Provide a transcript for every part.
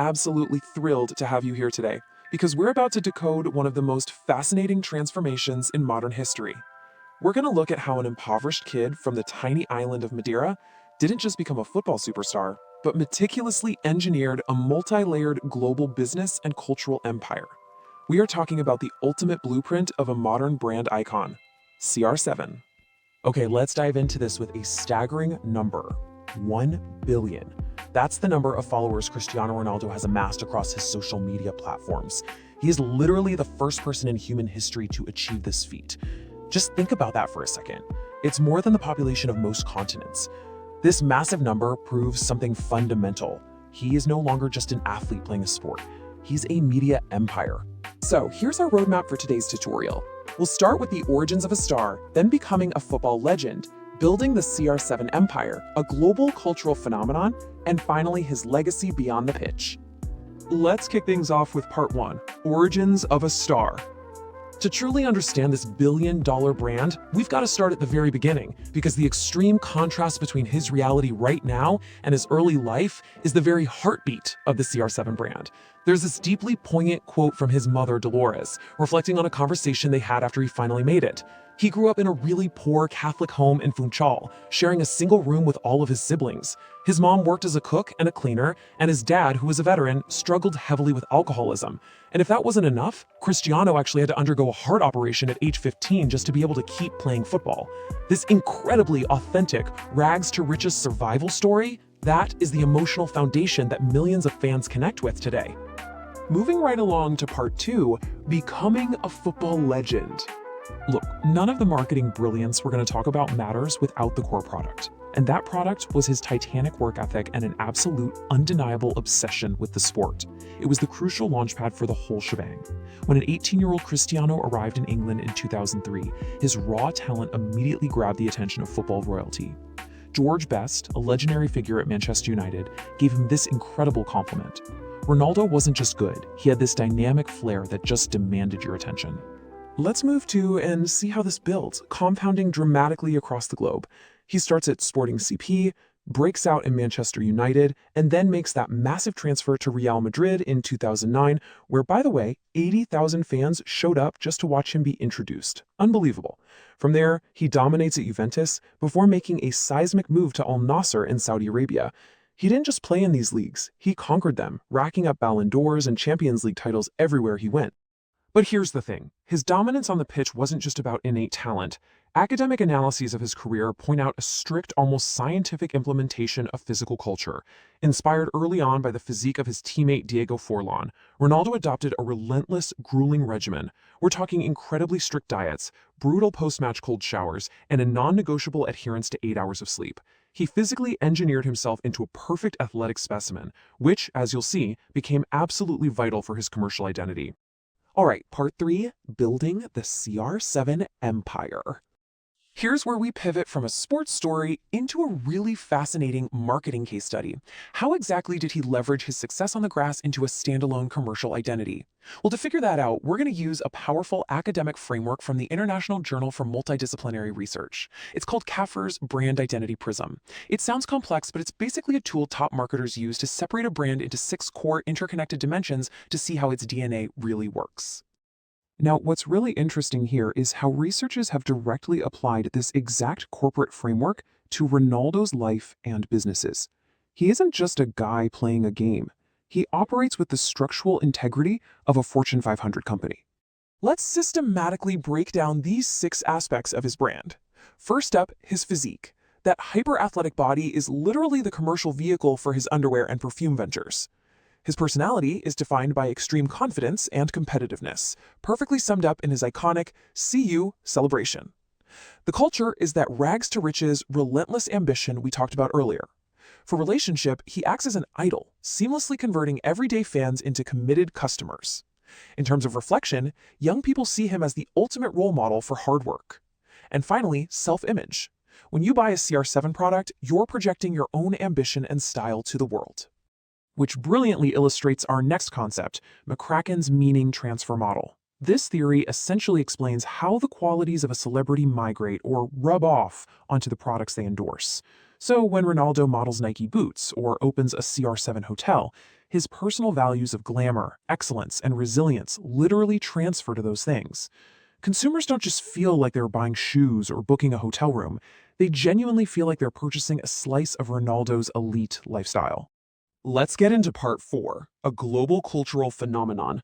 absolutely thrilled to have you here today, because we're about to decode one of the most fascinating transformations in modern history. We're going to look at how an impoverished kid from the tiny island of Madeira didn't just become a football superstar, but meticulously engineered a multi-layered global business and cultural empire. We are talking about the ultimate blueprint of a modern brand icon, CR7. Okay, let's dive into this with a staggering number, 1 billion. That's the number of followers Cristiano Ronaldo has amassed across his social media platforms. He is literally the first person in human history to achieve this feat. Just think about that for a second. It's more than the population of most continents. This massive number proves something fundamental. He is no longer just an athlete playing a sport. He's a media empire. So here's our roadmap for today's tutorial. We'll start with the origins of a star, then becoming a football legend, building the CR7 empire, a global cultural phenomenon, and finally his legacy beyond the pitch. Let's kick things off with part 1, origins of a star. To truly understand this billion-dollar brand, we've got to start at the very beginning, because the extreme contrast between his reality right now and his early life is the very heartbeat of the CR7 brand. There's this deeply poignant quote from his mother, Dolores, reflecting on a conversation they had after he finally made it. He grew up in a really poor Catholic home in Funchal, sharing a single room with all of his siblings. His mom worked as a cook and a cleaner, and his dad, who was a veteran, struggled heavily with alcoholism. And if that wasn't enough, Cristiano actually had to undergo a heart operation at age 15 just to be able to keep playing football. This incredibly authentic rags to riches survival story, that is the emotional foundation that millions of fans connect with today. Moving right along to part 2, becoming a football legend. Look, none of the marketing brilliance we're going to talk about matters without the core product. And that product was his titanic work ethic and an absolute, undeniable obsession with the sport. It was the crucial launchpad for the whole shebang. When an 18-year-old Cristiano arrived in England in 2003, his raw talent immediately grabbed the attention of football royalty. George Best, a legendary figure at Manchester United, gave him this incredible compliment. Ronaldo wasn't just good, he had this dynamic flair that just demanded your attention. Let's move to and see how this builds, compounding dramatically across the globe. He starts at Sporting CP, breaks out in Manchester United, and then makes that massive transfer to Real Madrid in 2009, where, by the way, 80,000 fans showed up just to watch him be introduced. Unbelievable. From there, he dominates at Juventus before making a seismic move to Al Nassr in Saudi Arabia. He didn't just play in these leagues, he conquered them, racking up Ballon d'Ors and Champions League titles everywhere he went. But here's the thing, his dominance on the pitch wasn't just about innate talent. Academic analyses of his career point out a strict, almost scientific implementation of physical culture. Inspired early on by the physique of his teammate Diego Forlán, Ronaldo adopted a relentless, grueling regimen. We're talking incredibly strict diets, brutal post-match cold showers, and a non-negotiable adherence to 8 hours of sleep. He physically engineered himself into a perfect athletic specimen, which, as you'll see, became absolutely vital for his commercial identity. All right, part 3, building the CR7 empire. Here's where we pivot from a sports story into a really fascinating marketing case study. How exactly did he leverage his success on the grass into a standalone commercial identity? Well, to figure that out, we're going to use a powerful academic framework from the International Journal for Multidisciplinary Research. It's called CAFR's Brand Identity Prism. It sounds complex, but it's basically a tool top marketers use to separate a brand into 6 core interconnected dimensions to see how its DNA really works. Now, what's really interesting here is how researchers have directly applied this exact corporate framework to Ronaldo's life and businesses. He isn't just a guy playing a game. He operates with the structural integrity of a Fortune 500 company. Let's systematically break down these 6 aspects of his brand. First up, his physique. That hyper-athletic body is literally the commercial vehicle for his underwear and perfume ventures. His personality is defined by extreme confidence and competitiveness, perfectly summed up in his iconic "See You" celebration. The culture is that rags to riches, relentless ambition we talked about earlier. For relationship, he acts as an idol, seamlessly converting everyday fans into committed customers. In terms of reflection, young people see him as the ultimate role model for hard work. And finally, self-image. When you buy a CR7 product, you're projecting your own ambition and style to the world. Which brilliantly illustrates our next concept, McCracken's meaning transfer model. This theory essentially explains how the qualities of a celebrity migrate or rub off onto the products they endorse. So when Ronaldo models Nike boots or opens a CR7 hotel, His personal values of glamour, excellence, and resilience literally transfer to those things. Consumers don't just feel like they're buying shoes or booking a hotel room, they genuinely feel like they're purchasing a slice of Ronaldo's elite lifestyle. Let's get into part 4, a global cultural phenomenon.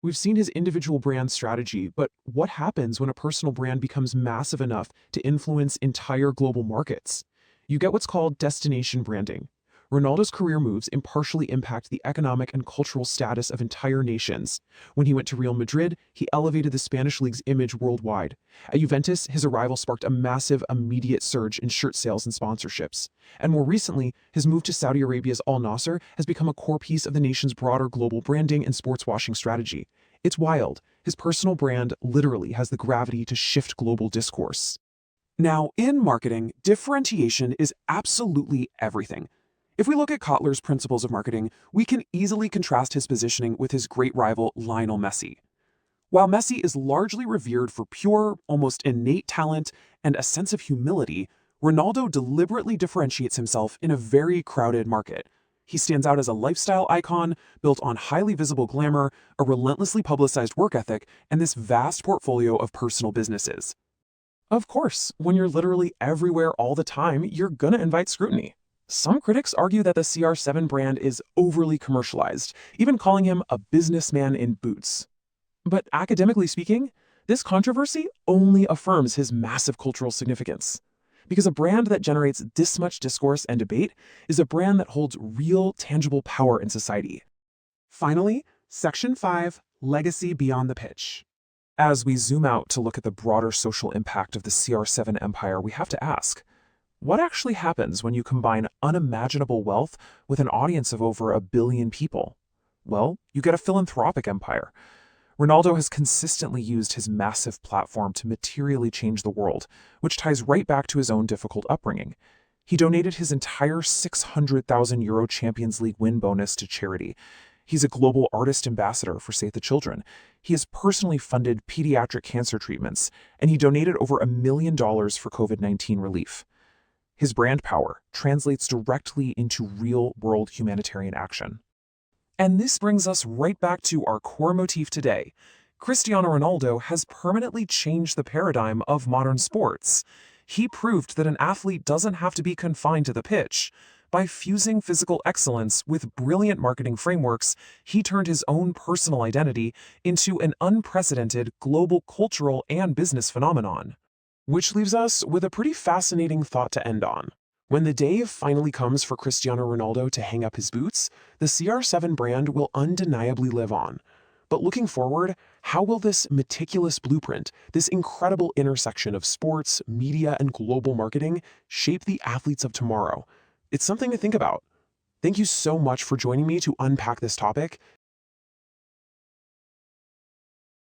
We've seen his individual brand strategy, but what happens when a personal brand becomes massive enough to influence entire global markets? You get what's called destination branding. Ronaldo's career moves impartially impact the economic and cultural status of entire nations. When he went to Real Madrid, he elevated the Spanish league's image worldwide. At Juventus, his arrival sparked a massive, immediate surge in shirt sales and sponsorships. And more recently, his move to Saudi Arabia's Al Nasser has become a core piece of the nation's broader global branding and sports washing strategy. It's wild. His personal brand literally has the gravity to shift global discourse. Now, in marketing, differentiation is absolutely everything. If we look at Kotler's principles of marketing, we can easily contrast his positioning with his great rival Lionel Messi. While Messi is largely revered for pure, almost innate talent and a sense of humility, Ronaldo deliberately differentiates himself in a very crowded market. He stands out as a lifestyle icon built on highly visible glamour, a relentlessly publicized work ethic, and this vast portfolio of personal businesses. Of course, when you're literally everywhere all the time, you're gonna invite scrutiny. Some critics argue that the CR7 brand is overly commercialized, even calling him a businessman in boots. But academically speaking, this controversy only affirms his massive cultural significance. Because a brand that generates this much discourse and debate is a brand that holds real, tangible power in society. Finally, Section 5, Legacy Beyond the Pitch. As we zoom out to look at the broader social impact of the CR7 empire, we have to ask, what actually happens when you combine unimaginable wealth with an audience of over 1 billion people? Well, you get a philanthropic empire. Ronaldo has consistently used his massive platform to materially change the world, which ties right back to his own difficult upbringing. He donated his entire €600,000 Champions League win bonus to charity. He's a global artist ambassador for Save the Children. He has personally funded pediatric cancer treatments, and he donated over $1 million for COVID-19 relief. His brand power translates directly into real-world humanitarian action. And this brings us right back to our core motif today. Cristiano Ronaldo has permanently changed the paradigm of modern sports. He proved that an athlete doesn't have to be confined to the pitch. By fusing physical excellence with brilliant marketing frameworks, he turned his own personal identity into an unprecedented global cultural and business phenomenon. Which leaves us with a pretty fascinating thought to end on. When the day finally comes for Cristiano Ronaldo to hang up his boots, the CR7 brand will undeniably live on. But looking forward, how will this meticulous blueprint, this incredible intersection of sports, media, and global marketing shape the athletes of tomorrow? It's something to think about. Thank you so much for joining me to unpack this topic.